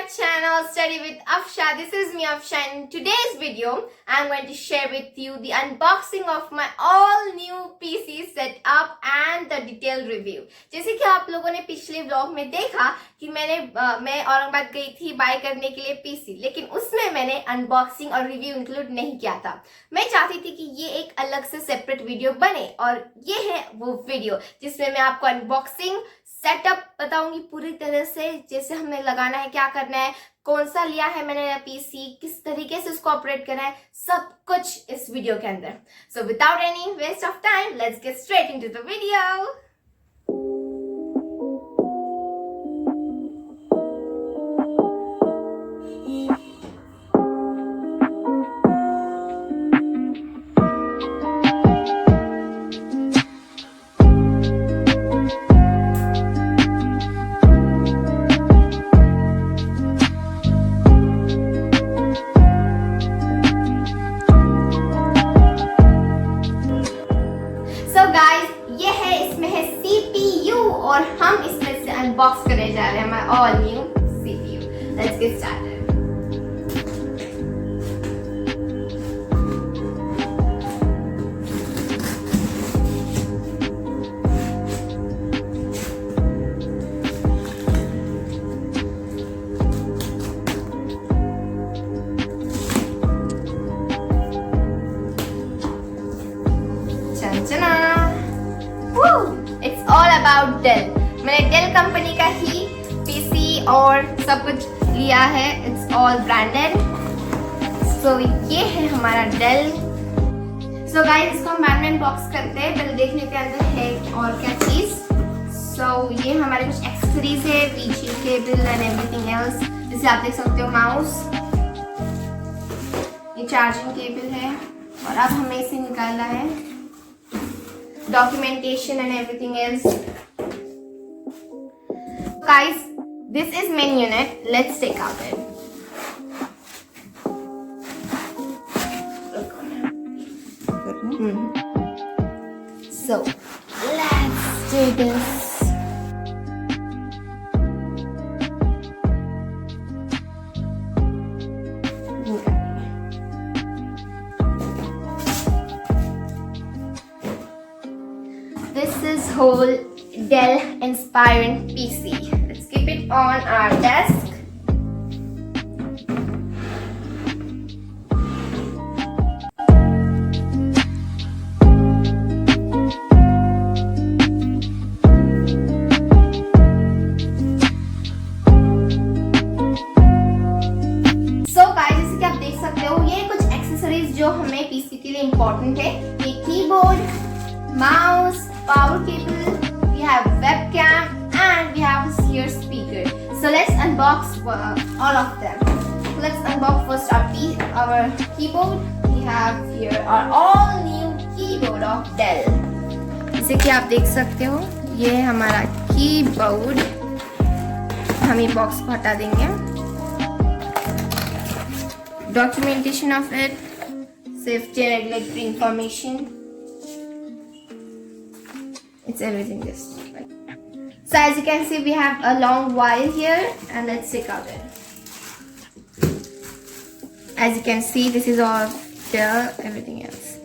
channel Study with Afsha. This is me Afsha. In today's video, I'm going to share with you the unboxing of my all new PC setup and the detailed review. जैसे कि आप लोगों ने पिछले vlog में देखा कि मैं औरंगाबाद गई थी बाय करने के लिए पीसी, लेकिन उसमें मैंने अनबॉक्सिंग और रिव्यू इंक्लूड नहीं किया था। मैं चाहती थी कि ये एक अलग से सेपरेट वीडियो बने और ये है वो वीडियो जिसमें मैं आपको अनबॉक्सिंग सेटअप बताऊंगी पूरी तरह से, जैसे हमें लगाना है, क्या करना है, कौन सा लिया है मैंने पीसी, किस तरीके से उसको ऑपरेट करना है, सब कुछ इस वीडियो के अंदर। So without any waste of time, let's get straight into the video. ये है, इसमें है CPU और हम इसमें से अनबॉक्स करने जा रहे हैं हमारा all new CPU। Let's get started. It's all about Dell. मैंने Dell कंपनी का ही पीसी और सब कुछ लिया है। It's all branded. So ये है हमारा Dell. So guys, इसको हम बाद में अनबॉक्स करते हैं, पहले देख लेते हैं अंदर है और क्या चीज। So ये हमारे कुछ एक्सेसरीज है, VG cable and everything else. जैसे आप देख सकते हो माउस, ये चार्जिंग केबल है और अब हमें इसे निकालना है, documentation and everything else. Guys, this is main unit. Let's take out it. So let's do this. This is whole Dell inspiring PC. Let's keep it on our desk. So guys, जैसे कि आप देख सकते हो, ये कुछ accessories जो हमें पीसी के लिए इम्पोर्टेंट है। ये keyboard, mouse, power cable, we have webcam, and we have here speaker. So let's unbox all of them. So let's unbox first our keyboard. We have here our all new keyboard of Dell. जैसे कि आप देख सकते हो, ये है हमारा keyboard. हम ये बॉक्स को हटा देंगे। Documentation of it, safety and regulatory information. It's everything just like. So as you can see, we have a long wire here, and let's take out it. As you can see, this is all the everything else.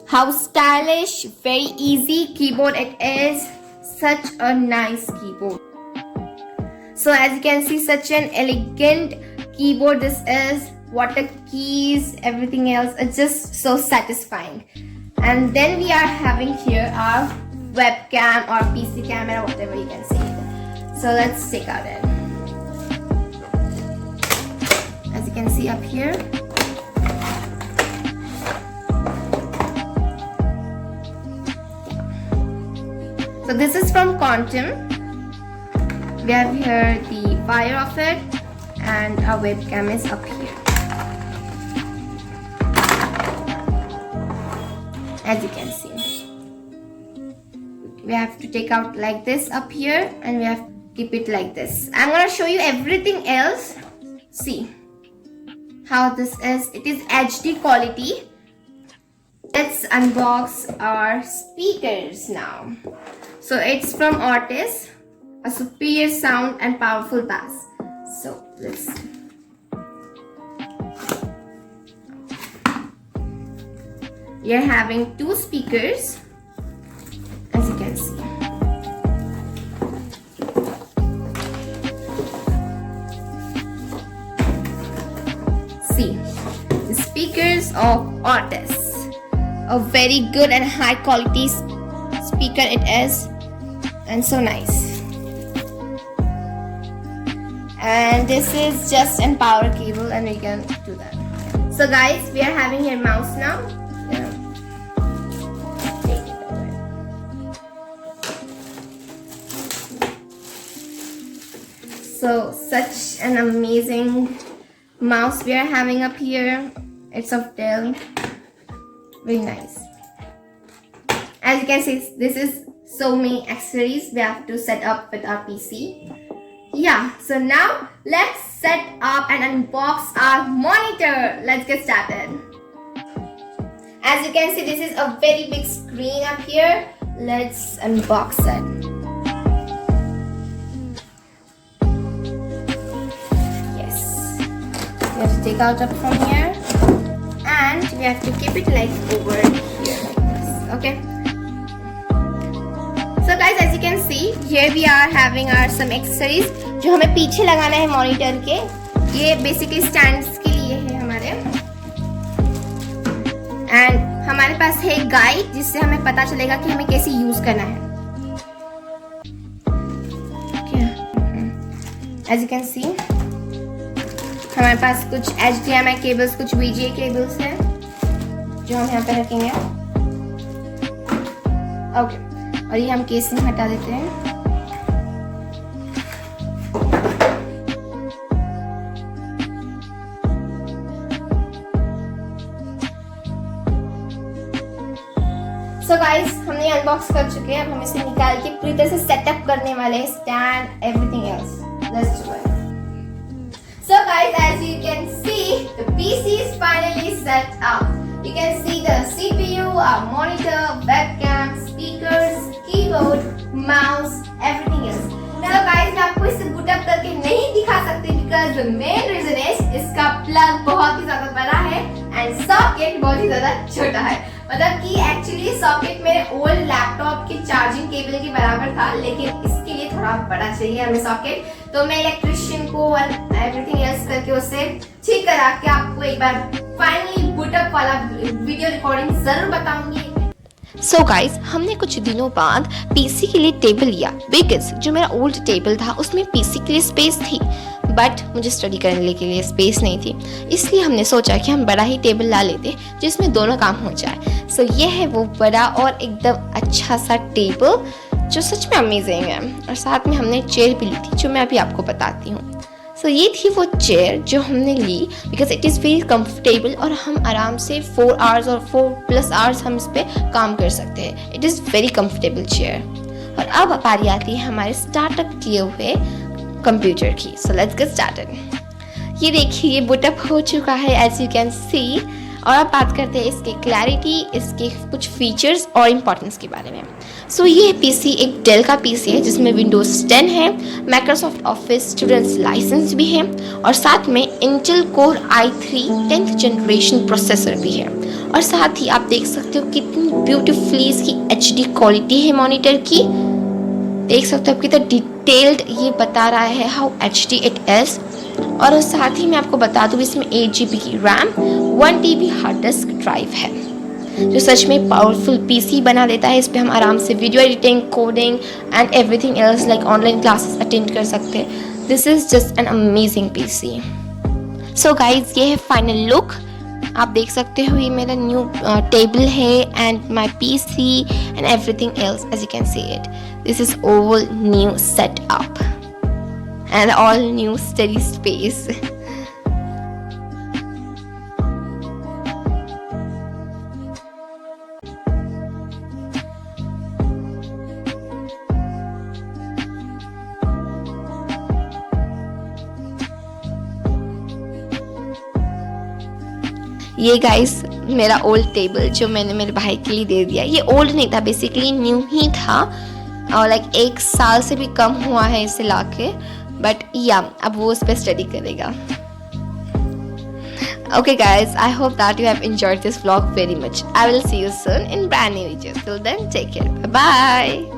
How stylish, very easy keyboard it is. Such a nice keyboard. So as you can see, such an elegant keyboard this is. Water keys, everything else. It's just so satisfying. And then we are having here our webcam or PC camera, whatever you can say it. So let's take out it. As you can see up here, so this is from Quantum. We have here the wire of it, and our webcam is up here. As you can see, we have to take out like this up here, and we have to keep it like this. I'm gonna show you everything else. See how this is. It is HD quality. Let's unbox our speakers now. So it's from Otis, a superior sound and powerful bass. So Let's see. We are having 2 speakers, as you can see. See, the speakers of Otis. A very good and high quality speaker it is, and so nice. And this is just an power cable, and we can do that. So guys, we are having here mouse now. Yeah. Take it away. So such an amazing mouse we are having up here. It's of Dell. Very nice. As you can see, this is so many accessories we have to set up with our PC. Yeah, so now let's set up and unbox our monitor. Let's get started. As you can see, this is a very big screen up here. Let's unbox it. Yes. We have to take out it from here. And we have to keep it like over here like this. Okay. So guys, as you can see, here we are having our some accessories जो हमें पीछे लगाना है monitor के. ये basically stands के लिए है हमारे. एंड हमारे पास है एक गाइड जिससे हमें पता चलेगा कि हमें कैसे यूज करना है. As you can see, हमारे पास कुछ HDMI केबल्स, कुछ VGA केबल्स हैं जो हम यहाँ पे रखेंगे. ओके, और ये हम केसिंग हटा देते हैं. सो गाइस, हमने अनबॉक्स कर चुके हैं. अब हम इसे निकाल के पूरी तरह से सेटअप करने वाले हैं. Stand, everything else. Let's do it. So guys, as you can see, the PC is finally set up. You can see the CPU, our monitor, webcam, speakers, keyboard, mouse, everything else. Now guys, मैं आपको इसे boot up करके नहीं दिखा सकती because the main reason is इसका plug बहुत ही ज़्यादा बड़ा है and socket बहुत ही ज़्यादा छोटा है. मतलब कि एक्चुअली सॉकेट मेरे ओल्ड लैपटॉप के चार्जिंग केबल के बराबर था, लेकिन इसके लिए थोड़ा बड़ा चाहिए हमें सॉकेट. तो मैं इलेक्ट्रिशियन को और एवरीथिंग एल्स करके उसे ठीक करा के आपको एक बार फाइनली बूटअप वाला वीडियो रिकॉर्डिंग जरूर बताऊंगी. सो गाइज, हमने कुछ दिनों बाद पीसी के लिए टेबल लिया बिकॉज जो मेरा ओल्ड टेबल था उसमें पीसी के लिए स्पेस थी बट मुझे स्टडी करने के लिए स्पेस नहीं थी. इसलिए हमने सोचा कि हम बड़ा ही टेबल ला लेते जिसमें दोनों काम हो जाए. सो ये है वो बड़ा और एकदम अच्छा सा टेबल जो सच में अमेजिंग है. और साथ में हमने चेयर भी ली थी जो मैं अभी आपको बताती हूँ. सो ये थी वो चेयर जो हमने ली because it is very comfortable और हम आराम से 4 आवर्स और 4+ आवर्स हम इस पर काम कर सकते हैं. It is very comfortable chair. और अब बारी आती है हमारे स्टार्टअप किए हुए कंप्यूटर की. So let's get started. ये देखिए, ये बूटअप हो चुका है एज यू कैन सी. और अब बात करते हैं इसकी क्लैरिटी, इसके कुछ फीचर्स और इम्पोर्टेंस के बारे में. सो ये पीसी एक डेल का पीसी है जिसमें विंडोज 10 है, माइक्रोसॉफ्ट ऑफिस स्टूडेंट्स लाइसेंस भी है और साथ में Intel core i3 10th generation processor भी है. और साथ ही आप देख सकते हो कितनी ब्यूटीफुली इसकी HD क्वालिटी है मॉनिटर की. देख सकते हो कितना डिटेल्ड ये बता रहा है हाउ HD इट इज़. और साथ ही मैं आपको बता दूँ इसमें 8GB की RAM, 1TB hard disk drive है जो सच में पावरफुल पीसी बना देता है. इस पर हम आराम से video editing, coding and everything else like online classes attend कर सकते हैं. This is just an amazing PC. So guys, ये है फाइनल लुक. आप देख सकते हो ये मेरा न्यू टेबल है and my PC and everything else as you can see it. This is all new setup and all new study space. ये गाइस मेरा ओल्ड टेबल जो मैंने मेरे भाई के लिए दे दिया. ये ओल्ड नहीं था, बेसिकली न्यू ही था और लाइक 1 साल से भी कम हुआ है इसे लाके. बट या अब वो उस पर स्टडी करेगा. Okay guys, I hope that you have enjoyed this vlog very much. I will see you soon in brand new videos. Till then, take care. Bye bye.